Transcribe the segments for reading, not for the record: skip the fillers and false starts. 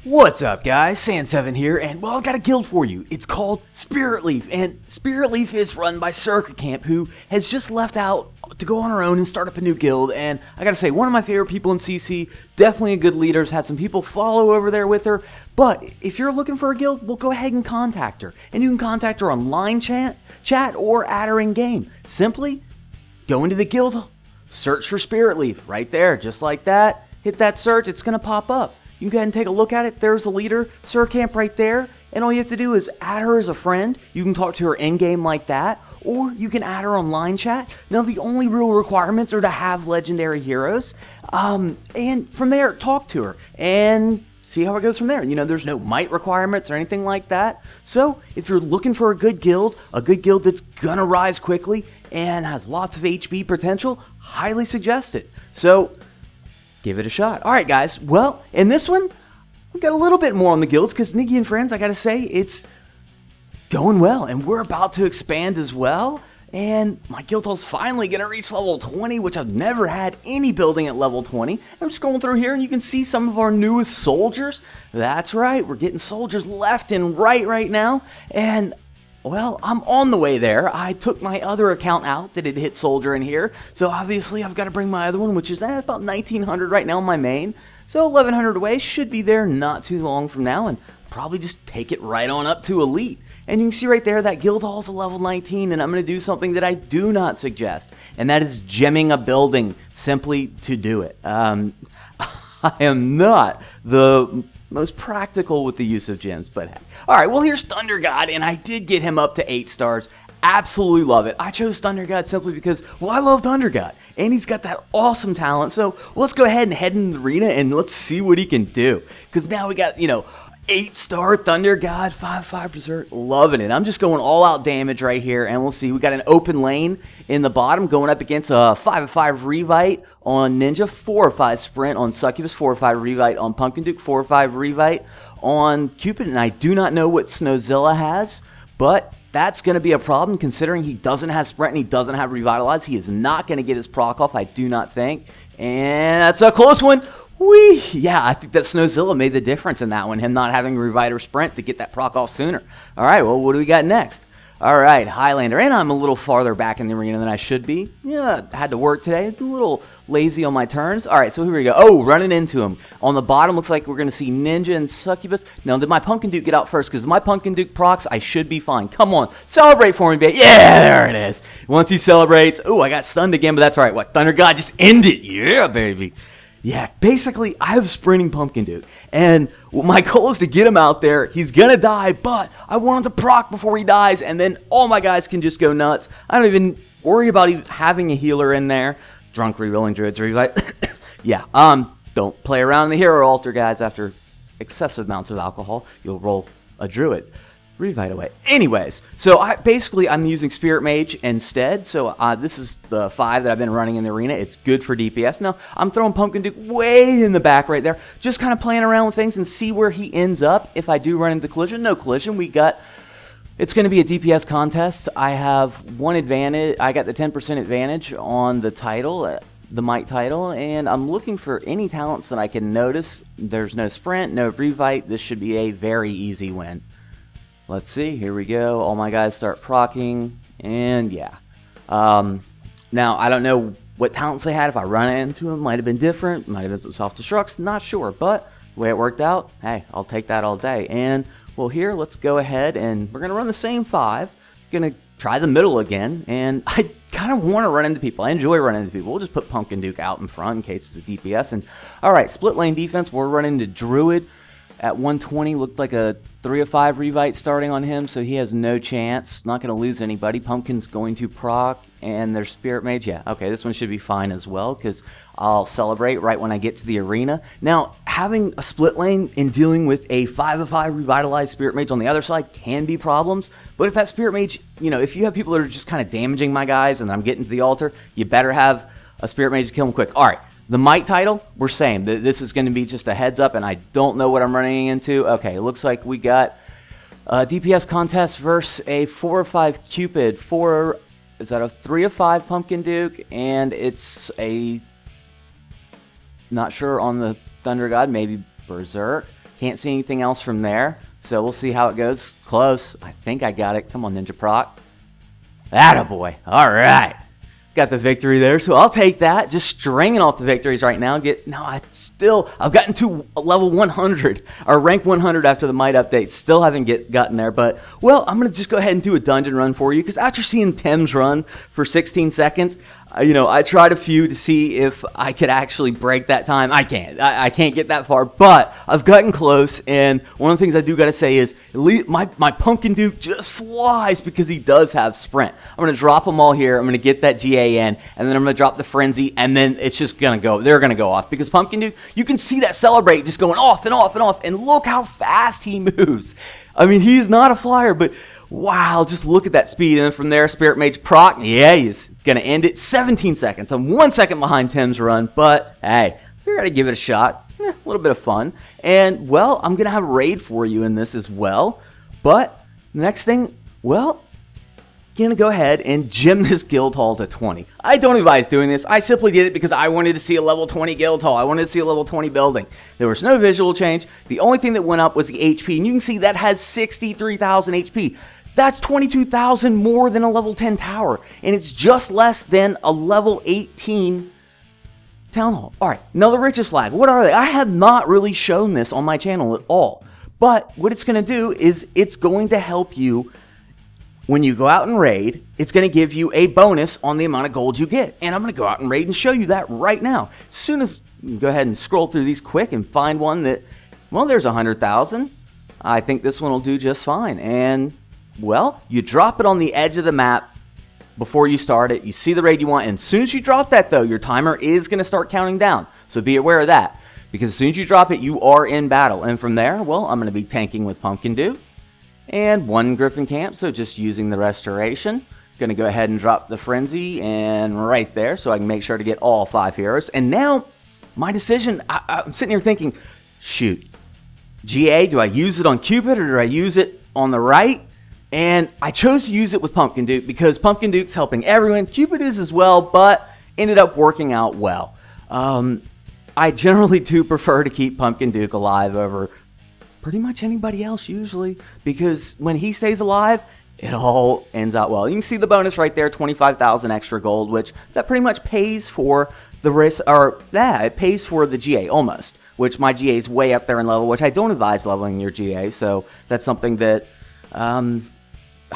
What's up, guys? Sandseven here, and well, I got a guild for you. It's called SpiritLeaf, and SpiritLeaf is run by Circamp, who has just left out to go on her own and start up a new guild. And I gotta say, one of my favorite people in CC, definitely a good leader, has had some people follow over there with her. But if you're looking for a guild, well, go ahead and contact her. And you can contact her on line chat or add her in game. Simply go into the guild, search for SpiritLeaf right there, just like that. Hit that search, it's gonna pop up. You can go ahead and take a look at it. There's the leader, Circamp, right there. And all you have to do is add her as a friend. You can talk to her in-game like that. Or you can add her on line chat. Now, the only real requirements are to have legendary heroes. And from there, talk to her. And see how it goes from there. You know, there's no might requirements or anything like that. So, if you're looking for a good guild that's gonna rise quickly and has lots of HP potential, highly suggest it. So, give it a shot. Alright guys, well, in this one, we got a little bit more on the guilds, because Nikki and friends, I gotta say, it's going well, and we're about to expand as well, and my guild hall's finally gonna reach level 20, which I've never had any building at level 20. I'm scrolling through here, and you can see some of our newest soldiers. That's right, we're getting soldiers left and right now, and well, I'm on the way there. I took my other account out that had hit soldier in here. So obviously I've got to bring my other one, which is about 1900 right now on my main. So 1100 away, should be there not too long from now, and probably just take it right on up to elite. And you can see right there that guild hall's a level 19, and I'm going to do something that I do not suggest, and that is gemming a building simply to do it. I am not the most practical with the use of gems, but heck. Alright, well, here's Thunder God, and I did get him up to 8 stars. Absolutely love it. I chose Thunder God simply because, well, I love Thunder God, and he's got that awesome talent. So let's go ahead and head into the arena and let's see what he can do. Because now we got, 8-star Thunder God, 5/5 Berserk, loving it. I'm just going all out damage right here, and we'll see. We got an open lane in the bottom going up against a 5/5 Revite on Ninja, 4/5 Sprint on Succubus, 4/5 Revite on Pumpkin Duke, 4/5 Revite on Cupid, and I do not know what Snowzilla has, but that's going to be a problem considering he doesn't have Sprint and he doesn't have Revitalize. He is not going to get his proc off, I do not think, and that's a close one. Whee! Yeah, I think that Snowzilla made the difference in that one, him not having Revite or Sprint to get that proc off sooner. Alright, well, what do we got next? Alright, Highlander, and I'm a little farther back in the arena than I should be. Yeah, I had to work today, a little lazy on my turns. Alright, so here we go. Oh, running into him. On the bottom, looks like we're going to see Ninja and Succubus. Now, did my Pumpkin Duke get out first? Because my Pumpkin Duke procs, I should be fine. Come on, celebrate for me, babe. Yeah, there it is. Once he celebrates, oh, I got stunned again, but that's alright. What, Thunder God, just end it. Yeah, baby. Yeah, basically, I have sprinting Pumpkin Duke, and my goal is to get him out there. He's gonna die, but I want him to proc before he dies, and then all my guys can just go nuts. I don't even worry about even having a healer in there. Drunk rerolling druids, yeah, don't play around in the hero altar, guys. After excessive amounts of alcohol, you'll roll a druid. Revite away. Anyways, so I'm using Spirit Mage instead. So this is the 5 that I've been running in the arena. It's good for DPS. Now, I'm throwing Pumpkin Duke way in the back right there. Just kind of playing around with things and see where he ends up. If I do run into collision, no collision. It's going to be a DPS contest. I have one advantage. I got the 10% advantage on the title, the Might title, and I'm looking for any talents that I can notice. There's no Sprint, no Revite. This should be a very easy win. Let's see, here we go. All my guys start proccing, and yeah. Now, I don't know what talents they had. If I run into them, might have been different. Might have been some self-destructs, not sure. But the way it worked out, hey, I'll take that all day. And, well, here, let's go ahead, and we're going to run the same 5. Going to try the middle again, and I kind of want to run into people. I enjoy running into people. We'll just put Pumpkin Duke out in front in case it's a DPS. And, all right, split lane defense. We're running to Druid. At 120, looked like a 3/5 Revite starting on him, so he has no chance. Not going to lose anybody. Pumpkin's going to proc, and their Spirit Mage. Yeah, okay, this one should be fine as well, because I'll celebrate right when I get to the arena. Now, having a split lane and dealing with a 5/5 Revitalized Spirit Mage on the other side can be problems, but if that Spirit Mage, if you have people that are just kind of damaging my guys and I'm getting to the altar, you better have a Spirit Mage to kill them quick. Alright. The Might title, we're saying that this is going to be just a heads up, and I don't know what I'm running into. Okay, it looks like we got a DPS contest versus a 4/5 Cupid. Is that a 3/5 Pumpkin Duke? And it's a, not sure on the Thunder God, maybe Berserk. Can't see anything else from there. So we'll see how it goes. Close. I think I got it. Come on, Ninja Proc. Attaboy. All right. Got the victory there, so I'll take that. Just stringing off the victories right now. I've gotten to level 100, or rank 100 after the Might update. Still haven't gotten there, but, well, I'm going to just go ahead and do a dungeon run for you, because after seeing Tim's run for 16 seconds, I tried a few to see if I could actually break that time. I can't. I can't get that far, but I've gotten close, and one of the things I do got to say is at least my Pumpkin Duke just flies because he does have Sprint. I'm going to drop them all here. I'm going to get that GA in, and then I'm going to drop the Frenzy, and then it's just going to go. They're going to go off because Pumpkin Duke, you can see that Celebrate just going off and off and off, and look how fast he moves. I mean, he's not a flyer, but wow, just look at that speed. And then from there, Spirit Mage proc. Yeah, he's going to end it 17 seconds. I'm 1 second behind Tim's run, but hey, we're going to give it a shot. A little bit of fun. And, well, I'm going to have a raid for you in this as well. But the next thing, well, I'm going to go ahead and gem this guild hall to 20. I don't advise doing this. I simply did it because I wanted to see a level 20 guild hall. I wanted to see a level 20 building. There was no visual change. The only thing that went up was the HP. And you can see that has 63,000 HP. That's 22,000 more than a level 10 tower. And it's just less than a level 18 town hall. Alright, now the richest flag. What are they? I have not really shown this on my channel at all. But what it's going to do is it's going to help you when you go out and raid. It's going to give you a bonus on the amount of gold you get. And I'm going to go out and raid and show you that right now. As soon as you go ahead and scroll through these quick and find one that, well, there's 100,000. I think this one will do just fine. And, well, you drop it on the edge of the map before you start it. You see the raid you want. And as soon as you drop that, though, your timer is going to start counting down. So be aware of that. Because as soon as you drop it, you are in battle. And from there, well, I'm going to be tanking with Pumpkin Duke. And one Griffin Camp, so just using the Restoration. Going to go ahead and drop the Frenzy and right there so I can make sure to get all 5 heroes. And now, my decision, I'm sitting here thinking, shoot, GA, do I use it on Cupid or do I use it on the right? And I chose to use it with Pumpkin Duke because Pumpkin Duke's helping everyone. Cupid is as well, but ended up working out well. I generally do prefer to keep Pumpkin Duke alive over pretty much anybody else usually, because when he stays alive, it all ends out well. You can see the bonus right there, 25,000 extra gold, which that pretty much pays for the risk, or yeah, it pays for the GA almost, which my GA is way up there in level, which I don't advise leveling your GA, so that's something that I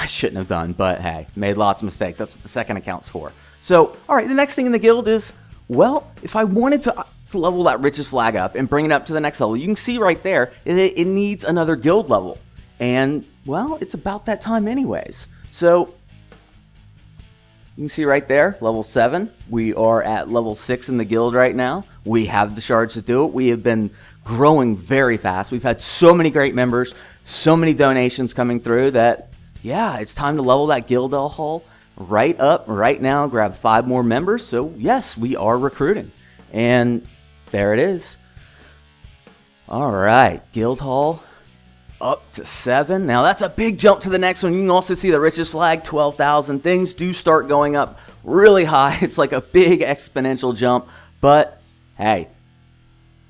shouldn't have done, but hey, made lots of mistakes. That's what the second account's for. So, alright, the next thing in the guild is, well, if I wanted to level that richest flag up and bring it up to the next level, you can see right there it needs another guild level, and well, it's about that time anyways. So you can see right there, level 7. We are at level 6 in the guild right now. We have the shards to do it. We have been growing very fast. We've had so many great members, so many donations coming through that yeah, it's time to level that guild hall right up right now. Grab 5 more members. So yes, we are recruiting, and there it is. Alright, guild hall up to 7. Now that's a big jump to the next one. You can also see the richest flag, 12,000. Things do start going up really high. It's like a big exponential jump. But hey,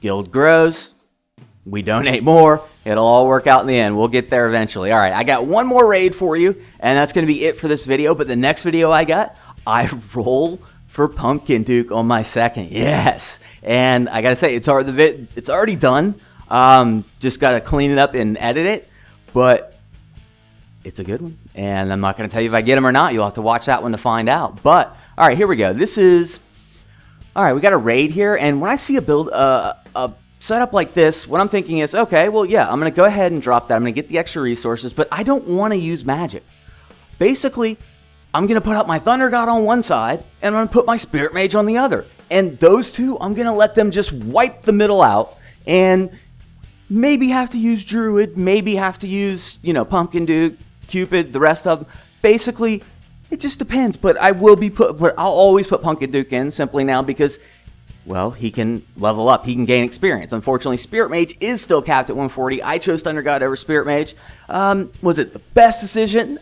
guild grows. We donate more. It'll all work out in the end. We'll get there eventually. Alright, I got one more raid for you, and that's going to be it for this video. But the next video I roll for Pumpkin Duke on my second. Yes. And I gotta say, it's already done. Just gotta clean it up and edit it, but it's a good one. And I'm not gonna tell you if I get him or not. You'll have to watch that one to find out. But all right, here we go. This is all right. We got a raid here, and when I see a build, a setup like this, what I'm thinking is, okay, well, yeah, I'm gonna go ahead and drop that. I'm gonna get the extra resources, but I don't want to use magic. Basically, I'm going to put up my Thunder God on one side, and I'm going to put my Spirit Mage on the other. And those two, I'm going to let them just wipe the middle out, and maybe have to use Druid, maybe have to use, Pumpkin Duke, Cupid, the rest of them. Basically, it just depends, but I'll always put Pumpkin Duke in simply now because, well, he can level up, he can gain experience. Unfortunately, Spirit Mage is still capped at 140. I chose Thunder God over Spirit Mage. Was it the best decision?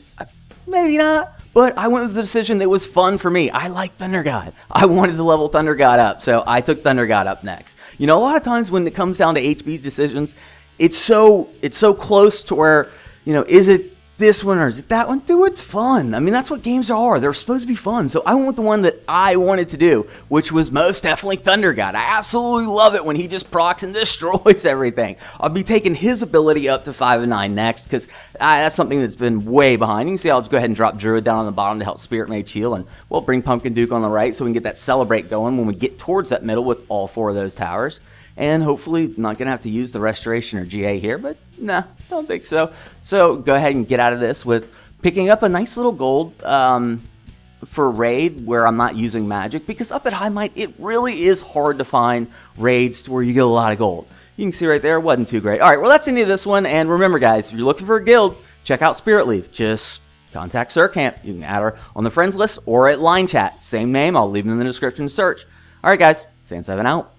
Maybe not. But I went with the decision that was fun for me. I like Thunder God. I wanted to level Thunder God up, so I took Thunder God up next. A lot of times when it comes down to HB's decisions, it's so close to where, you know, is it this one or is it that one? Dude, it's fun. I mean, that's what games are. They're supposed to be fun. So I went with the one that I wanted to do, which was most definitely Thunder God. I absolutely love it when he just procs and destroys everything. I'll be taking his ability up to 5 and 9 next, because that's something that's been way behind. You can see I'll just go ahead and drop Druid down on the bottom to help Spirit Mage heal, and we'll bring Pumpkin Duke on the right so we can get that Celebrate going when we get towards that middle with all 4 of those towers. And hopefully not going to have to use the Restoration or GA here, but nah, don't think so. So go ahead and get out of this with picking up a nice little gold for raid where I'm not using magic, because up at High Might, it really is hard to find raids where you get a lot of gold. You can see right there, it wasn't too great. All right, well, that's the end of this one. And remember, guys, if you're looking for a guild, check out SpiritLeaf. Just contact Circamp. You can add her on the friends list or at line chat. Same name. I'll leave them in the description to search. All right, guys, Sandseven out.